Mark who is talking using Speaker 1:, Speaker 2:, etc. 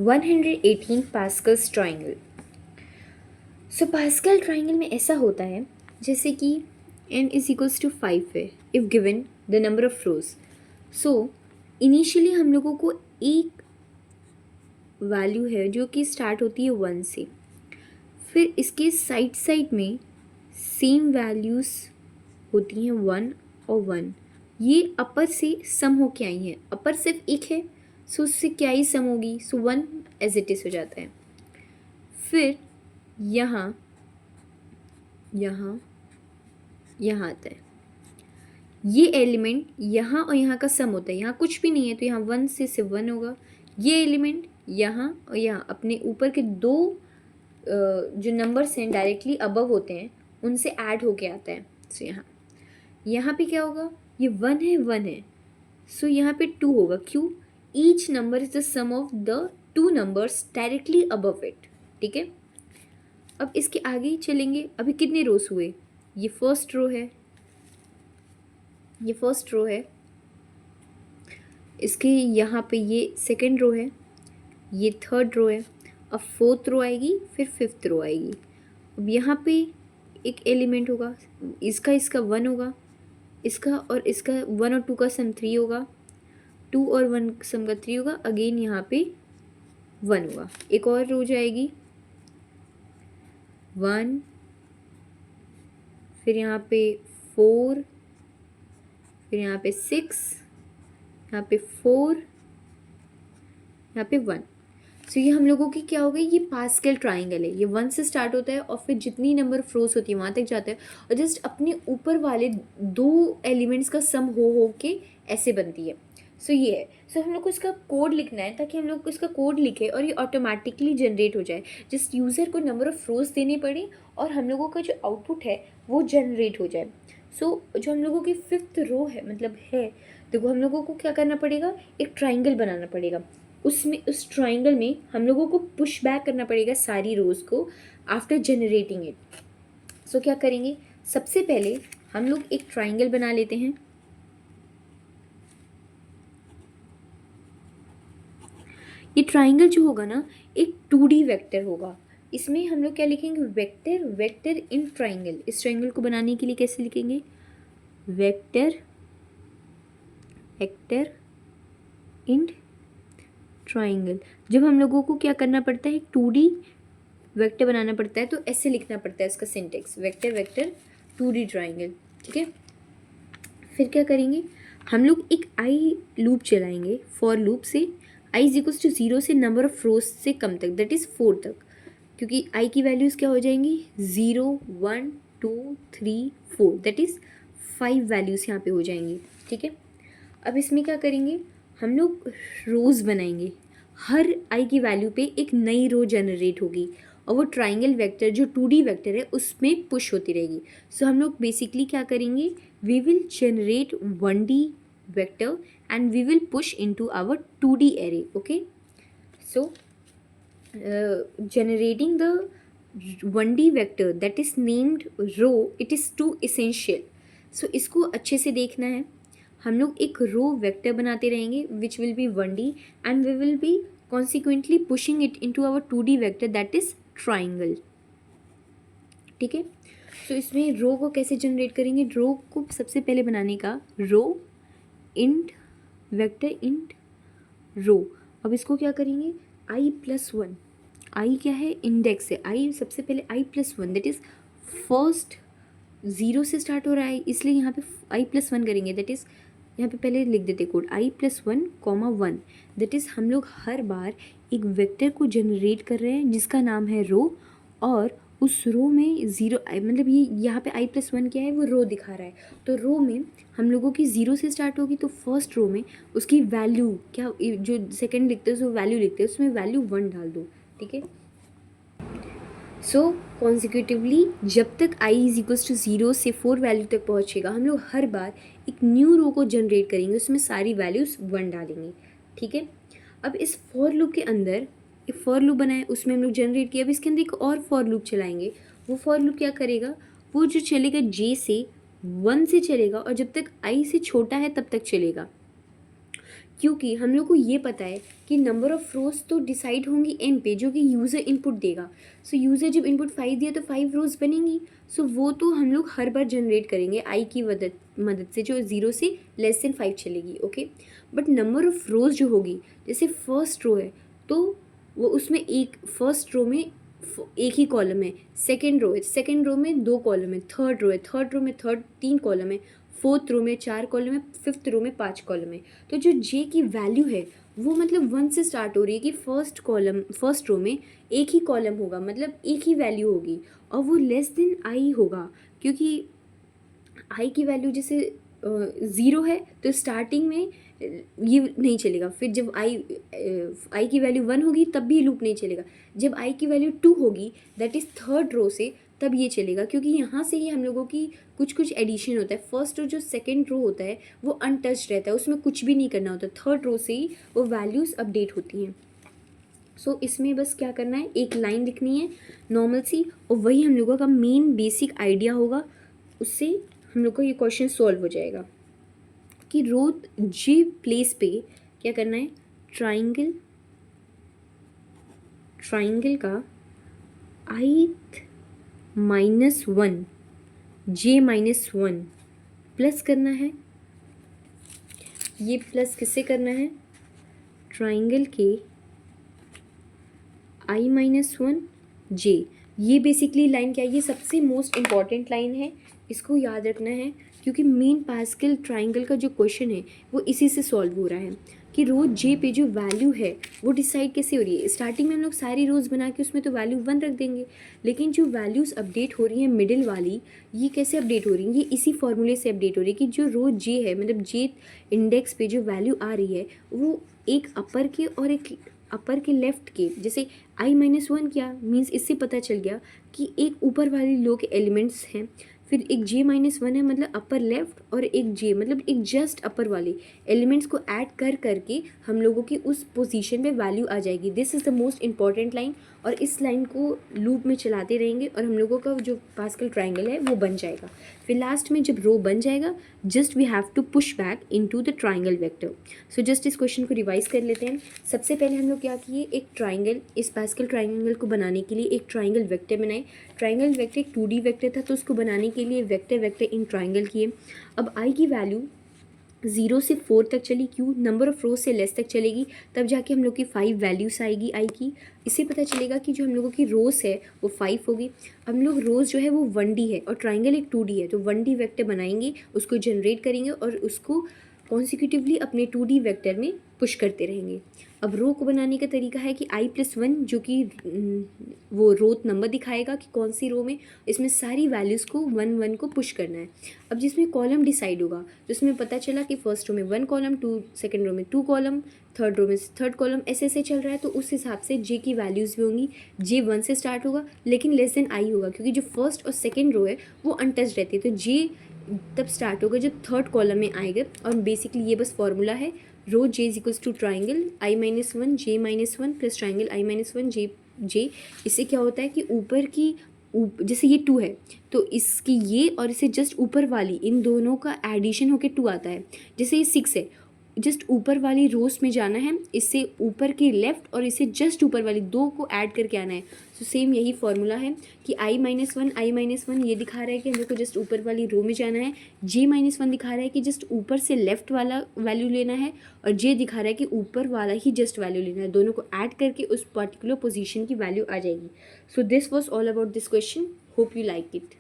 Speaker 1: 118 Pascal's triangle. सो pascal triangle में ऐसा होता है जैसे कि n इज इक्वल्स टू 5 है if given the number of rose. So initially हम लोगों को एक वैल्यू है जो कि स्टार्ट होती है 1 से, फिर इसके साइड साइड में सेम वैल्यूज़ होती हैं 1 और 1। ये अपर से सम होके आई हैं, अपर सिर्फ एक है सो उससे क्या ही सम होगी, सो 1 एज इट इज़ हो जाता है। फिर यहाँ यहाँ यहाँ आता है, ये एलिमेंट यहाँ और यहाँ का सम होता है, यहाँ कुछ भी नहीं है तो यहाँ 1 से सिर्फ 1 होगा। ये एलिमेंट यहाँ और यहाँ अपने ऊपर के दो जो नंबर्स हैं डायरेक्टली अबव होते हैं उनसे ऐड होके आता है। सो यहाँ पे क्या होगा, ये 1 है 1 है, सो यहाँ पे 2 होगा। क्यों? Each number is the sum of the two numbers directly above it. ठीक है, अब इसके आगे चलेंगे। अभी कितने रोज हुए, ये फर्स्ट रो है, ये फर्स्ट रो है, इसके यहाँ पे ये सेकंड रो है, ये थर्ड रो है, अब फोर्थ रो आएगी, फिर फिफ्थ रो आएगी। अब यहाँ पे एक एलिमेंट होगा, इसका 1 होगा, इसका और इसका 1 और 2 का सम 3 होगा, 2 और 1 सम का 3 होगा, अगेन यहाँ पे 1 होगा। एक और रो जाएगी 1, फिर यहाँ पे 4, फिर यहाँ पे 6, यहाँ पे 4, यहाँ पे 1। सो ये हम लोगों की क्या हो गई, ये पास्कल ट्राइंगल है। ये 1 से स्टार्ट होता है और फिर जितनी नंबर ऑफ रोज होती है वहाँ तक जाता है और जस्ट अपने ऊपर वाले दो एलिमेंट्स का सम हो के ऐसे बनती है। सो ये है। सो हम लोग को इसका कोड लिखना है ताकि हम लोग को इसका कोड लिखे और ये ऑटोमेटिकली जनरेट हो जाए। जस्ट यूज़र को नंबर ऑफ रोज देने पड़े और हम लोगों का जो आउटपुट है वो जनरेट हो जाए। सो जो हम लोगों की फिफ्थ रो है मतलब है, देखो हम लोगों को क्या करना पड़ेगा, एक ट्राइंगल बनाना पड़ेगा। उसमें उस ट्राइंगल में हम लोगों को पुश बैक करना पड़ेगा सारी रोज को आफ्टर जनरेटिंग इट। सो क्या करेंगे, सबसे पहले हम लोग एक ट्राइंगल बना लेते हैं। ये ट्राइंगल जो होगा ना एक 2D वेक्टर होगा। इसमें हम लोग क्या लिखेंगे, वेक्टर वेक्टर इन ट्राइंगल। इस ट्राइंगल को बनाने के लिए कैसे लिखेंगे, वेक्टर वेक्टर इन ट्राइंगल। जब हम लोगों को क्या करना पड़ता है, 2D वेक्टर बनाना पड़ता है तो ऐसे लिखना पड़ता है इसका syntax, vector vector 2D triangle. ठीक है, फिर क्या करेंगे, हम लोग एक आई लूप चलाएंगे, फॉर लूप से आई इज इक्वल्स टू 0 से नंबर ऑफ रोज से कम तक, दैट इज़ 4 तक, क्योंकि आई की वैल्यूज़ क्या हो जाएंगी 0 1 2 3 4, दैट इज़ 5 वैल्यूज़ यहाँ पे हो जाएंगी। ठीक है, अब इसमें क्या करेंगे, हम लोग रोज़ बनाएंगे, हर आई की वैल्यू पे एक नई रो जनरेट होगी और वो ट्राइंगल वेक्टर जो 2D वेक्टर है उसमें पुश होती रहेगी। सो हम लोग बेसिकली क्या करेंगे, we will generate 1D vector and we will push into our 2D array. Okay, so generating the 1D vector that is named row, it is too essential। so इसको अच्छे से देखना है। हम लोग एक रो वेक्टर बनाते रहेंगे which will be 1D and we will be consequently pushing it into our 2D vector that is triangle. ठीक है, सो इसमें रो को कैसे जनरेट करेंगे, रो को सबसे पहले बनाने का रो इंट वेक्टर इंट रो। अब इसको क्या करेंगे, i+1, आई क्या है, इंडेक्स है, आई सबसे पहले i+1 दैट इज़ फर्स्ट 0 से स्टार्ट हो रहा है इसलिए यहाँ पे i+1 करेंगे, दैट इज़ यहाँ पे पहले लिख देते कोड i+1, 1 दैट इज़ हम लोग हर बार एक वेक्टर को जनरेट कर रहे हैं जिसका नाम है रो और उस रो में 0 मतलब ये यहाँ पे i+1 क्या है, वो रो दिखा रहा है। तो रो में हम लोगों की 0 से स्टार्ट होगी तो फर्स्ट रो में उसकी वैल्यू क्या, जो सेकंड लिखते हैं उसमें वैल्यू लिखते हैं, उसमें वैल्यू 1 डाल दो। ठीक है, सो कॉन्सिक्यूटिवली जब तक i इज इक्वल्स टू 0 से 4 वैल्यू तक पहुँचेगा हम लोग हर बार एक न्यू रो को जनरेट करेंगे, उसमें सारी वैल्यूज़ 1 डालेंगे। ठीक है, अब इस फॉर लूप के अंदर एक फॉर लूप बनाए, उसमें हम लोग जनरेट किया, अब इसके अंदर एक और फॉर लूप चलाएंगे। वो फॉर लूप क्या करेगा, वो जो चलेगा j से 1 से चलेगा और जब तक i से छोटा है तब तक चलेगा। क्योंकि हम लोग को ये पता है कि नंबर ऑफ़ रोज़ तो डिसाइड होंगी n पे, जो कि यूज़र इनपुट देगा। सो यूज़र जब इनपुट 5 दिया तो 5 रोज़ बनेंगी। सो वो तो हम लोग हर बार जनरेट करेंगे i की मदद से, जो 0 से लेस देन 5 चलेगी। ओके, बट नंबर ऑफ़ रोज़ जो होगी, जैसे फर्स्ट रो है तो वो उसमें एक फर्स्ट रो में एक ही कॉलम है, सेकेंड रो है, सेकेंड रो में 2 कॉलम है, थर्ड रो है, थर्ड रो में 3 कॉलम है, फोर्थ रो में 4 कॉलम है, फिफ्थ रो में 5 कॉलम है। तो जो जे की वैल्यू है वो मतलब 1 से स्टार्ट हो रही है कि फर्स्ट रो में एक ही कॉलम होगा, मतलब एक ही वैल्यू होगी, और वो लेस देन आई होगा, क्योंकि आई की वैल्यू जैसे 0 है तो स्टार्टिंग में ये नहीं चलेगा। फिर जब आई की वैल्यू 1 होगी तब भी लूप नहीं चलेगा। जब आई की वैल्यू 2 होगी, दैट इज़ थर्ड रो से, तब ये चलेगा, क्योंकि यहाँ से ही हम लोगों की कुछ एडिशन होता है। फर्स्ट रो जो सेकेंड रो होता है वो अनटच्ड रहता है, उसमें कुछ भी नहीं करना होता। थर्ड रो से ही वो वैल्यूज़ अपडेट होती हैं। सो इसमें बस क्या करना है, एक लाइन लिखनी है नॉर्मल सी, और वही हम लोगों का मेन बेसिक आइडिया होगा। उससे हम लोग को ये क्वेश्चन सॉल्व हो जाएगा कि रो जे प्लेस पे क्या करना है, ट्राइंगल का ith -1 j-1 प्लस करना है। ये प्लस किससे करना है, ट्राइंगल के i-1 j। ये बेसिकली लाइन क्या है, ये सबसे मोस्ट इम्पॉर्टेंट लाइन है, इसको याद रखना है, क्योंकि मेन पास्कल ट्राइंगल का जो क्वेश्चन है वो इसी से सॉल्व हो रहा है कि रो जे पे जो वैल्यू है वो डिसाइड कैसे हो रही है। स्टार्टिंग में हम लोग सारी रोज़ बना के उसमें तो वैल्यू 1 रख देंगे, लेकिन जो वैल्यूज़ अपडेट हो रही हैं मिडिल वाली, ये कैसे अपडेट हो रही हैं, ये इसी फॉर्मूले से अपडेट हो रही है कि जो रो जे है, मतलब जे इंडेक्स पे जो वैल्यू आ रही है वो एक अपर के और एक अपर के लेफ्ट के, जैसे i-1 क्या मीन्स, इससे पता चल गया कि एक ऊपर वाली लो के एलिमेंट्स हैं, फिर एक j-1 है मतलब अपर लेफ्ट, और एक j मतलब एक जस्ट अपर वाले एलिमेंट्स को ऐड करके हम लोगों की उस पोजीशन पे वैल्यू आ जाएगी। This is the most important line, और इस लाइन को लूप में चलाते रहेंगे और हम लोगों का जो पास्कल ट्राइंगल है वो बन जाएगा। फिर लास्ट में जब रो बन जाएगा, just we have to push back into the triangle vector. So just इस क्वेश्चन को रिवाइज कर लेते हैं। सबसे पहले हम लोग क्या किए, एक ट्राइंगल, इस पास्कल ट्राइंगल को बनाने के लिए एक ट्राइंगल वेक्टर बनाए। ट्राइंगल वेक्टर एक 2D वेक्टर था, तो उसको बनाने के लिए वेक्टर इन ट्राइंगल किए। अब आई की वैल्यू 0 से 4 तक चली, क्यों, नंबर ऑफ़ रोज से लेस तक चलेगी, तब जाके हम लोग की 5 वैल्यूज़ आएगी आई की। इससे पता चलेगा कि जो हम लोगों की रोज़ है वो 5 होगी। हम लोग रोज़ जो है वो 1D है और ट्राइंगल एक 2D है, तो 1D वेक्टर बनाएंगे, उसको जनरेट करेंगे और उसको कॉन्सिक्यूटिवली अपने 2D वेक्टर में पुश करते रहेंगे। अब रो को बनाने का तरीका है कि i+1, जो कि वो रोथ नंबर दिखाएगा कि कौन सी रो में, इसमें सारी वैल्यूज़ को 1 को पुश करना है। अब जिसमें कॉलम डिसाइड होगा, तो इसमें पता चला कि फर्स्ट रो में 1 कॉलम, सेकेंड रो में 2 कॉलम, थर्ड रो में थर्ड कॉलम, ऐसे चल रहा है। तो उस हिसाब से जे की वैल्यूज़ भी होंगी। जे 1 से स्टार्ट होगा लेकिन लेस देन आई होगा, क्योंकि जो फर्स्ट और सेकेंड रो है वो अनटच रहती है, तो जे तब स्टार्ट होगा जब थर्ड कॉलम में आएगा। और बेसिकली ये बस फॉर्मूला है, row j is equals to triangle i-1 j-1 plus triangle i-1 j। इससे क्या होता है कि ऊपर की जैसे ये 2 है तो इसकी ये और इससे जस्ट ऊपर वाली इन दोनों का एडिशन होके 2 आता है। जैसे ये 6 है, जस्ट ऊपर वाली रोज में जाना है, इससे ऊपर के लेफ्ट और इससे जस्ट ऊपर वाली 2 को ऐड करके आना है। तो सेम यही फॉर्मूला है कि i-1 ये दिखा रहा है कि हम लोग को जस्ट ऊपर वाली रो में जाना है, j-1 दिखा रहा है कि जस्ट ऊपर से लेफ्ट वाला वैल्यू लेना है, और j दिखा रहा है कि ऊपर वाला ही जस्ट वैल्यू लेना है। दोनों को ऐड करके उस पर्टिकुलर पोजीशन की वैल्यू आ जाएगी। So this was all about this question, hope you like it.